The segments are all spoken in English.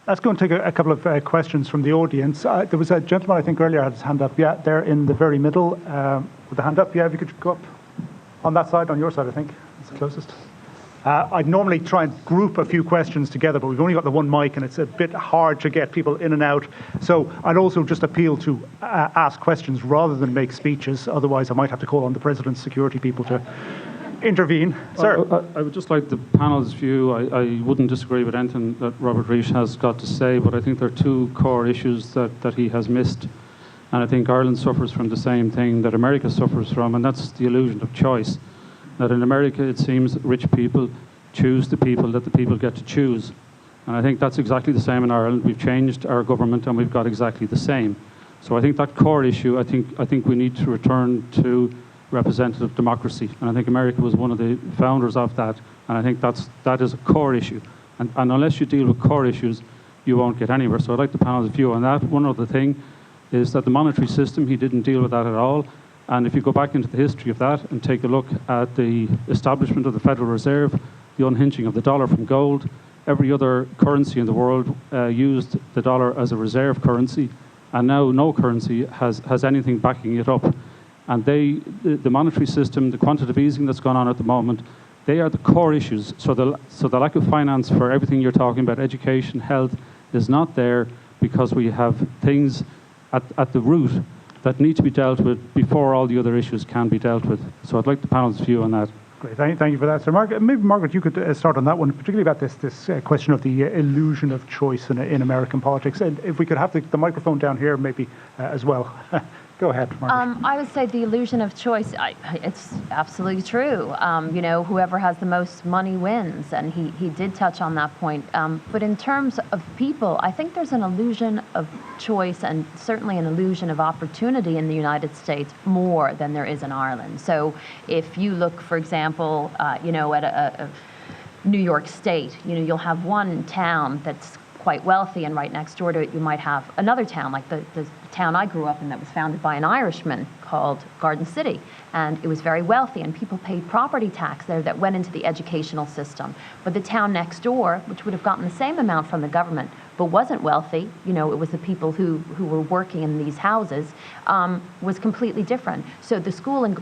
Let's go and take a couple of questions from the audience. There was a gentleman, I think, earlier had his hand up. Yeah, there in the very middle with the hand up. Yeah, if you could go up on that side, on your side, I think. It's the closest. I'd normally try and group a few questions together, but we've only got the one mic and it's a bit hard to get people in and out. So I'd also just appeal to ask questions rather than make speeches. Otherwise, I might have to call on the President's security people to intervene. Sir. I would just like the panel's view. I wouldn't disagree with anything that Robert Rees has got to say, but I think there are two core issues that he has missed. And I think Ireland suffers from the same thing that America suffers from, and that's the illusion of choice. That in America, it seems that rich people choose the people that the people get to choose. And I think that's exactly the same in Ireland. We've changed our government and we've got exactly the same. So I think that core issue, I think we need to return to representative democracy. And I think America was one of the founders of that. And I think that is a core issue. And unless you deal with core issues, you won't get anywhere. So I'd like the panel's view on that. One other thing is that the monetary system, he didn't deal with that at all. And if you go back into the history of that and take a look at the establishment of the Federal Reserve, the unhinging of the dollar from gold, every other currency in the world used the dollar as a reserve currency, and now no currency has anything backing it up. And the monetary system, the quantitative easing that's gone on at the moment, they are the core issues. So the lack of finance for everything you're talking about, education, health, is not there because we have things at the root that need to be dealt with before all the other issues can be dealt with. So I'd like the panel's view on that. Great, thank you for that. So maybe Margaret, you could start on that one, particularly about this question of the illusion of choice in American politics. And if we could have the microphone down here maybe as well. Go ahead, Margaret. I would say the illusion of choice, it's absolutely true. Whoever has the most money wins, and he did touch on that point. But in terms of people, I think there's an illusion of choice and certainly an illusion of opportunity in the United States more than there is in Ireland. So if you look, for example, at a New York State, you'll have one town that's quite wealthy, and right next door to it you might have another town, like the town I grew up in that was founded by an Irishman called Garden City, and it was very wealthy, and people paid property tax there that went into the educational system. But the town next door, which would have gotten the same amount from the government but wasn't wealthy, it was the people who were working in these houses, was completely different. So the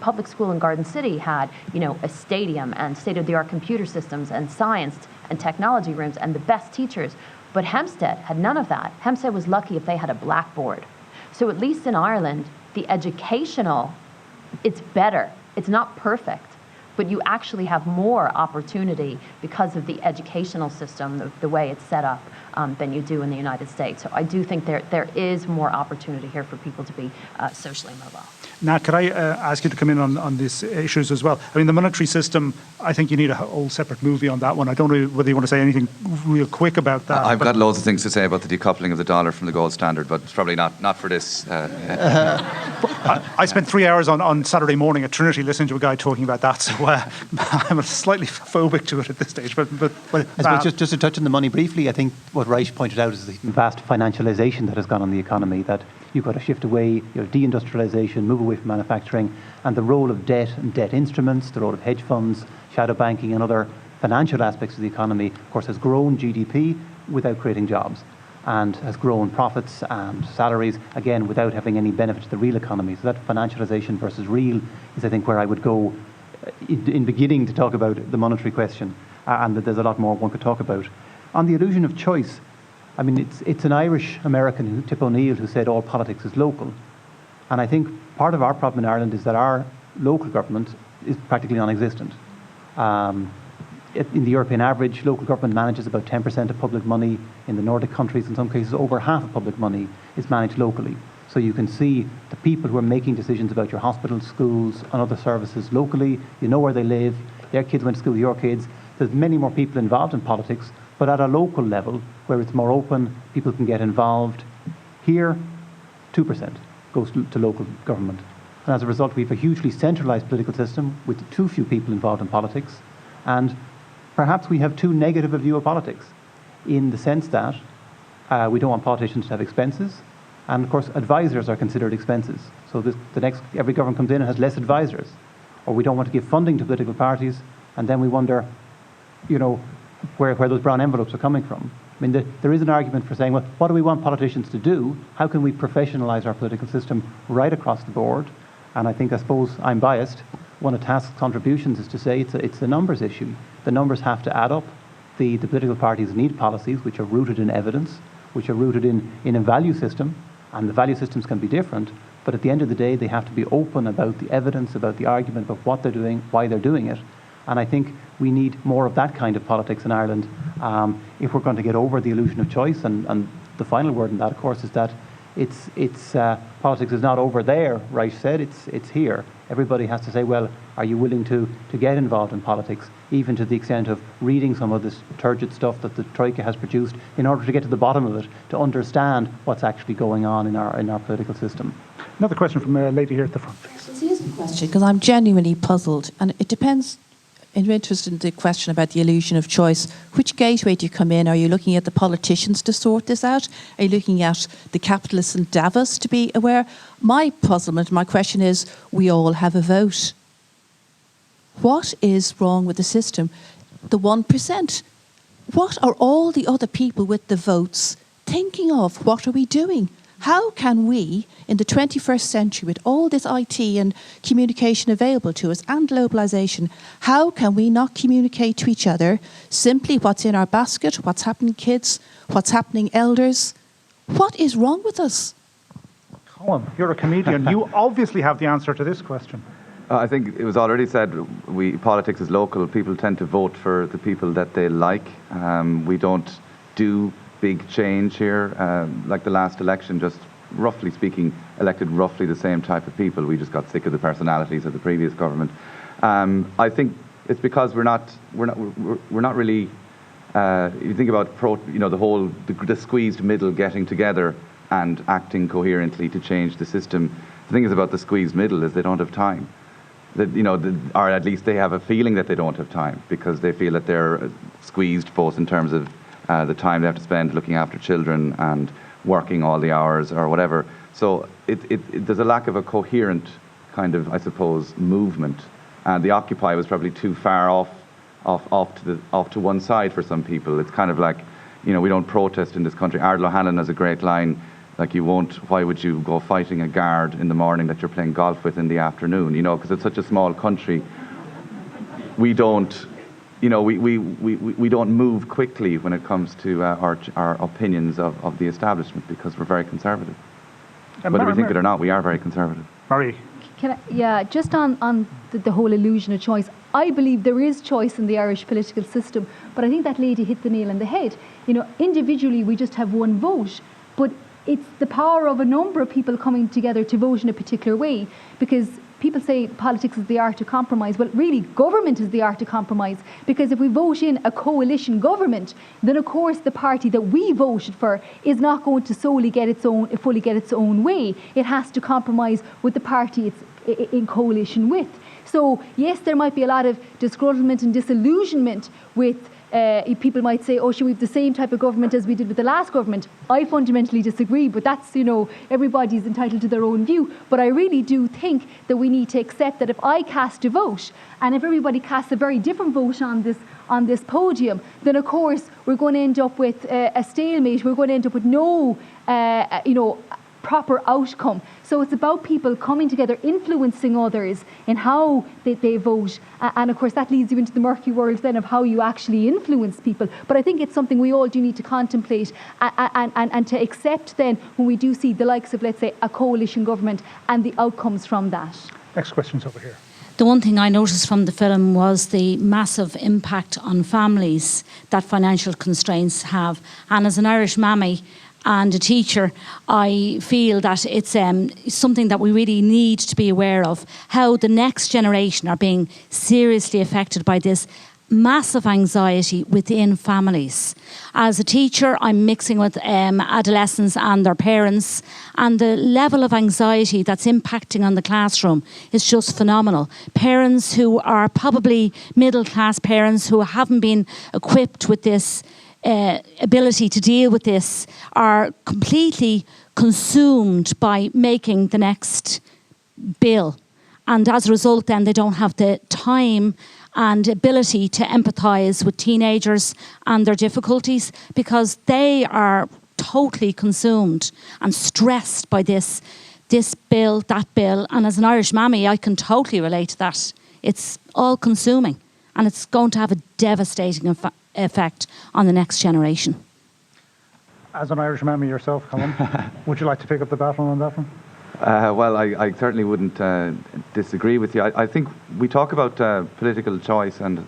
public school in Garden City had a stadium and state-of-the-art computer systems and science and technology rooms and the best teachers. But Hempstead had none of that. Hempstead was lucky if they had a blackboard. So at least in Ireland, the educational, it's better. It's not perfect, but you actually have more opportunity because of the educational system, the way it's set up, than you do in the United States. So I do think there is more opportunity here for people to be socially mobile. Nat, could I ask you to come in on these issues as well? I mean, the monetary system, I think you need a whole separate movie on that one. I don't know whether you want to say anything real quick about that. I've got loads of things to say about the decoupling of the dollar from the gold standard, but it's probably not for this. I spent 3 hours on Saturday morning at Trinity listening to a guy talking about that, so I'm slightly phobic to it at this stage. But I suppose just to touch on the money briefly, I think what Reich pointed out is the vast financialisation that has gone on the economy, that you've got to shift away, deindustrialisation, move away from manufacturing, and the role of debt and debt instruments, the role of hedge funds, shadow banking and other financial aspects of the economy, of course, has grown GDP without creating jobs, and has grown profits and salaries, again, without having any benefit to the real economy. So that financialisation versus real is, I think, where I would go in beginning to talk about the monetary question, and that there's a lot more one could talk about. On the illusion of choice, I mean, it's an Irish-American, Tip O'Neill, who said all politics is local. And I think part of our problem in Ireland is that our local government is practically non-existent. In the European average, local government manages about 10% of public money. In the Nordic countries, in some cases, over half of public money is managed locally. So you can see the people who are making decisions about your hospitals, schools, and other services locally. You know where they live. Their kids went to school with your kids. There's many more people involved in politics, but at a local level, where it's more open, people can get involved. Here, 2% goes to local government. And as a result, we have a hugely centralised political system with too few people involved in politics. And perhaps we have too negative a view of politics, in the sense that we don't want politicians to have expenses. And of course, advisors are considered expenses. So every government comes in and has less advisors. Or we don't want to give funding to political parties, and then we wonder, where those brown envelopes are coming from. I mean, there is an argument for saying, well, what do we want politicians to do? How can we professionalise our political system right across the board? And I suppose I'm biased. One of TASC's contributions is to say it's a numbers issue. The numbers have to add up. The political parties need policies which are rooted in evidence, which are rooted in a value system, and the value systems can be different. But at the end of the day, they have to be open about the evidence, about the argument, about what they're doing, why they're doing it. And I think we need more of that kind of politics in Ireland if we're going to get over the illusion of choice. And the final word in that, of course, is that politics is not over there, Reich said, it's here. Everybody has to say, well, are you willing to get involved in politics, even to the extent of reading some of this turgid stuff that the Troika has produced in order to get to the bottom of it, to understand what's actually going on in our political system. Another question from a lady here at the front, please. Here's the question, because I'm genuinely puzzled, and it depends. I'm interested in the question about the illusion of choice. Which gateway do you come in? Are you looking at the politicians to sort this out? Are you looking at the capitalists in Davos to be aware? My puzzlement, my question is, we all have a vote. What is wrong with the system? The 1%. What are all the other people with the votes thinking of? What are we doing? How can we, in the 21st century, with all this IT and communication available to us and globalisation, how can we not communicate to each other simply what's in our basket, what's happening kids, what's happening elders? What is wrong with us? Colm, you're a comedian. You obviously have the answer to this question. I think it was already said, politics is local. People tend to vote for the people that they like. We don't do big change here. Like the last election, just roughly speaking, elected roughly the same type of people. We just got sick of the personalities of the previous government. I think it's because we're not really. You think about the squeezed middle getting together and acting coherently to change the system. The thing is about the squeezed middle is they don't have time. Or at least they have a feeling that they don't have time because they feel that they're squeezed both in terms of the time they have to spend looking after children and working all the hours or whatever. So there's a lack of a coherent kind of, I suppose, movement. And the Occupy was probably too far off to one side for some people. It's kind of like, we don't protest in this country. Ardal O'Hanlon has a great line, like why would you go fighting a guard in the morning that you're playing golf with in the afternoon? Because it's such a small country. We don't. We don't move quickly when it comes to our opinions of the establishment because we're very conservative. Whether we think it or not, we are very conservative. Marie. Just on the whole illusion of choice, I believe there is choice in the Irish political system, but I think that lady hit the nail on the head. Individually we just have one vote, but it's the power of a number of people coming together to vote in a particular way, because people say politics is the art of compromise. Well, really, government is the art of compromise, because if we vote in a coalition government, then of course the party that we voted for is not going to fully get its own way. It has to compromise with the party it's in coalition with. So yes, there might be a lot of disgruntlement and disillusionment with people might say, oh, we have the same type of government as we did with the last government. I fundamentally disagree, but that's, everybody's entitled to their own view. But I really do think that we need to accept that if I cast a vote, and if everybody casts a very different vote on this podium, then of course we're going to end up with a stalemate. We're going to end up with no, proper outcome. So it's about people coming together, influencing others in how they vote. And of course that leads you into the murky world then of how you actually influence people. But I think it's something we all do need to contemplate and to accept then when we do see the likes of, let's say, a coalition government and the outcomes from that. Next question's over here. The one thing I noticed from the film was the massive impact on families that financial constraints have. And as an Irish mammy and a teacher, I feel that it's something that we really need to be aware of, how the next generation are being seriously affected by this massive anxiety within families. As a teacher, I'm mixing with adolescents and their parents, and the level of anxiety that's impacting on the classroom is just phenomenal. Parents who are probably middle-class parents who haven't been equipped with this ability to deal with this are completely consumed by making the next bill. And as a result, then they don't have the time and ability to empathise with teenagers and their difficulties, because they are totally consumed and stressed by this bill, that bill. And as an Irish mammy, I can totally relate to that. It's all consuming, and it's going to have a devastating effect on the next generation. As an Irish mammy yourself, Colm, would you like to pick up the baton on that one? Well, I certainly wouldn't disagree with you. I think we talk about political choice, and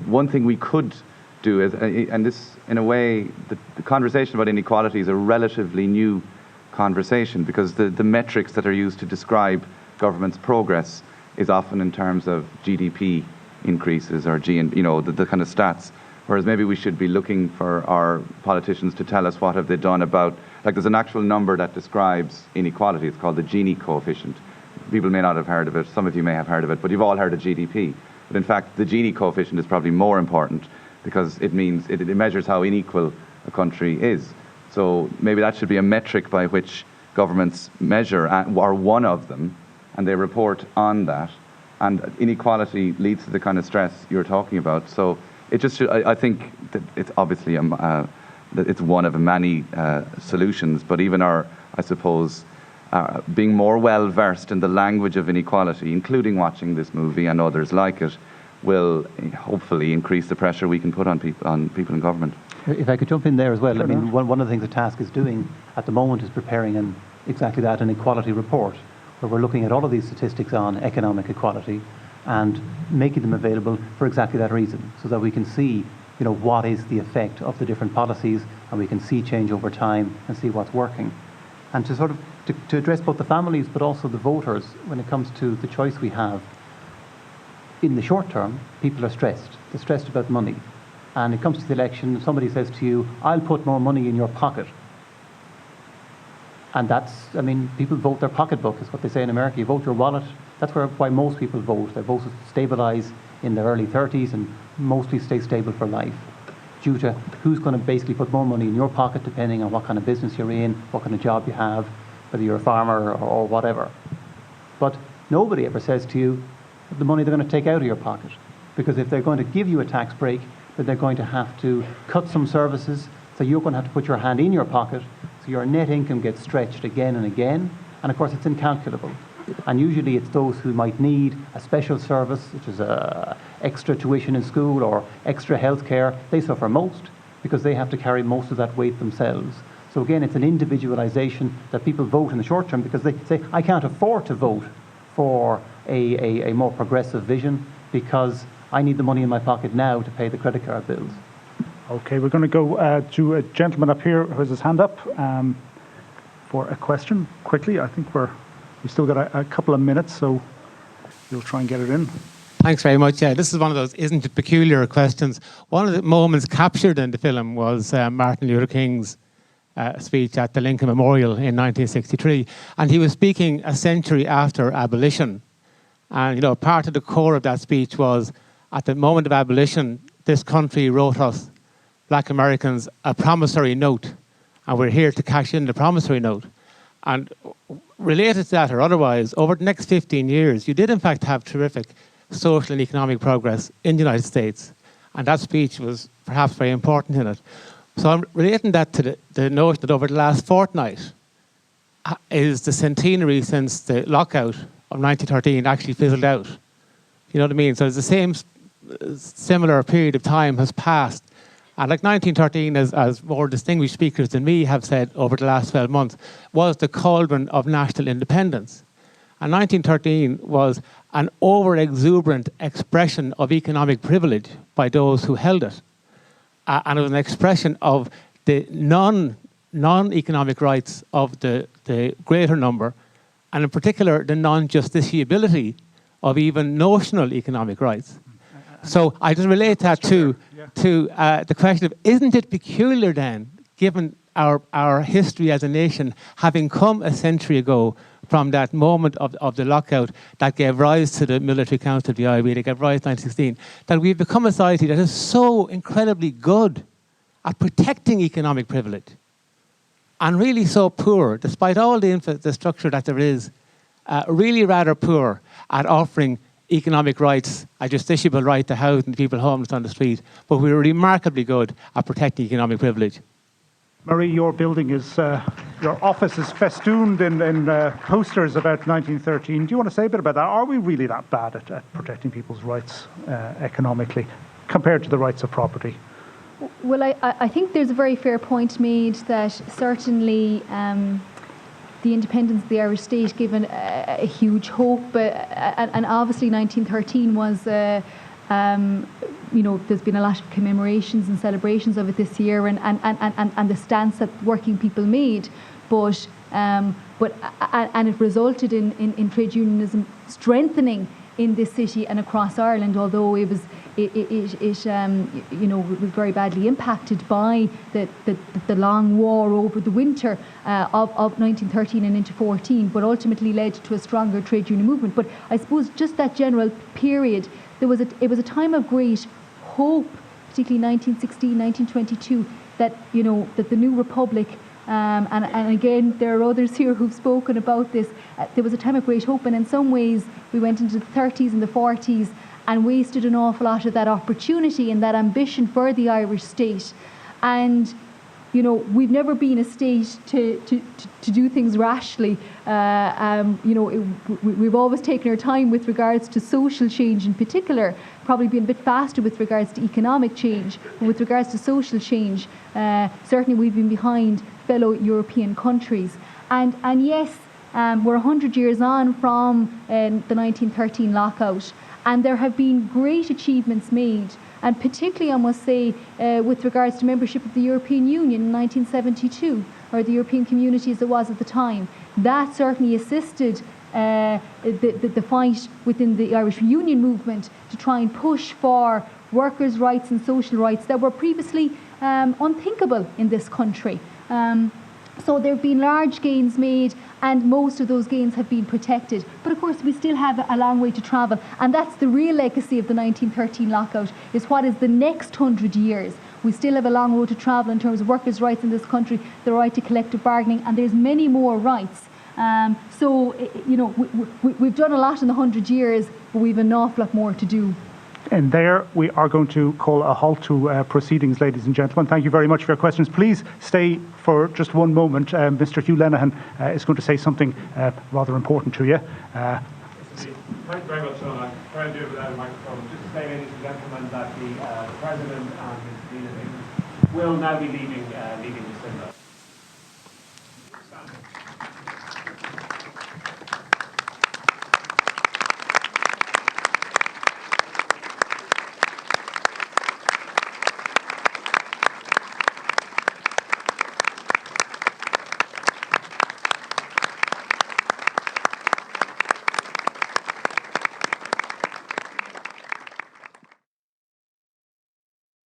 one thing we could do is, and this, in a way, the conversation about inequality is a relatively new conversation, because the metrics that are used to describe government's progress is often in terms of GDP increases or the kind of stats. Whereas maybe we should be looking for our politicians to tell us what have they done about, like there's an actual number that describes inequality. It's called the Gini coefficient. People may not have heard of it. Some of you may have heard of it, but you've all heard of GDP. But in fact, the Gini coefficient is probably more important, because it means it measures how unequal a country is. So maybe that should be a metric by which governments measure, or one of them, and they report on that. And inequality leads to the kind of stress you're talking about. So it just should, I think that it's obviously that it's one of many solutions, but even being more well versed in the language of inequality, including watching this movie and others like it, will hopefully increase the pressure we can put on people in government. If I could jump in there as well, Sure. I mean, one of the things the TASC is doing at the moment is preparing an equality report, where we're looking at all of these statistics on economic equality and making them available for exactly that reason, so that we can see, what is the effect of the different policies, and we can see change over time and see what's working. And to sort of to address both the families but also the voters when it comes to the choice we have. In the short term, people are stressed. They're stressed about money. And it comes to the election, somebody says to you, I'll put more money in your pocket. And people vote their pocketbook, is what they say in America. You vote your wallet. That's why most people vote. Their votes stabilise in their early 30s and mostly stay stable for life, due to who's going to basically put more money in your pocket, depending on what kind of business you're in, what kind of job you have, whether you're a farmer or whatever. But nobody ever says to you the money they're going to take out of your pocket. Because if they're going to give you a tax break, then they're going to have to cut some services, so you're going to have to put your hand in your pocket, so your net income gets stretched again and again, and of course it's incalculable. And usually it's those who might need a special service, such as extra tuition in school or extra health care. They suffer most, because they have to carry most of that weight themselves. So again, it's an individualisation that people vote in the short term because they say, I can't afford to vote for a more progressive vision, because I need the money in my pocket now to pay the credit card bills. Okay, we're going to go to a gentleman up here who has his hand up for a question. Quickly, I think we've still got a couple of minutes, so we'll try and get it in. Thanks very much. Yeah, this is one of those isn't it peculiar questions. One of the moments captured in the film was Martin Luther King's speech at the Lincoln Memorial in 1963, and he was speaking a century after abolition. And part of the core of that speech was, at the moment of abolition, this country wrote us, Black Americans, a promissory note, and we're here to cash in the promissory note. And related to that or otherwise, over the next 15 years, you did in fact have terrific social and economic progress in the United States, and that speech was perhaps very important in it. So I'm relating that to the notion that over the last fortnight is the centenary since the lockout of 1913 actually fizzled out. You know what I mean? So it's the same similar period of time has passed. And like 1913, as more distinguished speakers than me have said over the last 12 months, was the cauldron of national independence. And 1913 was an over-exuberant expression of economic privilege by those who held it. And it was an expression of the non-economic rights of the greater number, and in particular, the non-justiciability of even notional economic rights. So I just relate that to the question of, isn't it peculiar then, given our history as a nation, having come a century ago from that moment of the lockout that gave rise to the Military Council of the IB, that gave rise to 1916, that we've become a society that is so incredibly good at protecting economic privilege, and really so poor, despite all the structure that there is, really rather poor at offering economic rights, a justiciable right to housing people homeless on the street, but we were remarkably good at protecting economic privilege. Marie, your building is, your office is festooned in posters about 1913. Do you want to say a bit about that? Are we really that bad at protecting people's rights economically compared to the rights of property? Well, I think there's a very fair point made that certainly the independence of the Irish state given a huge hope, and obviously 1913 was, there's been a lot of commemorations and celebrations of it this year, and the stance that working people made, but it resulted in trade unionism strengthening in this city and across Ireland, although it was very badly impacted by the long war over the winter of 1913 and into 14, but ultimately led to a stronger trade union movement. But I suppose just that general period, it was a time of great hope, particularly 1916, 1922, that that the new republic. And again, there are others here who've spoken about this. There was a time of great hope, and in some ways we went into the 30s and the 40s and wasted an awful lot of that opportunity and that ambition for the Irish state. And we've never been a state to do things rashly. We've always taken our time with regards to social change in particular, probably been a bit faster with regards to economic change, but with regards to social change, certainly we've been behind fellow European countries. And yes, we're 100 years on from the 1913 lockout, and there have been great achievements made, and particularly I must say with regards to membership of the European Union in 1972, or the European Community as it was at the time. That certainly assisted the fight within the Irish Union movement to try and push for workers' rights and social rights that were previously unthinkable in this country. So there have been large gains made, and most of those gains have been protected. But of course we still have a long way to travel, and that's the real legacy of the 1913 lockout, is what is the next 100 years. We still have a long road to travel in terms of workers' rights in this country, the right to collective bargaining, and there's many more rights. We've done a lot in the 100 years, but we've an awful lot more to do. And there we are going to call a halt to proceedings, ladies and gentlemen. Thank you very much for your questions. Please stay for just one moment. Mr. Hugh Lenihan is going to say something rather important to you. Thank you very much, Seán. I'll try and do it without a microphone. Just to say, ladies and gentlemen, that the President and Ms. Dean will now be leaving the cinema.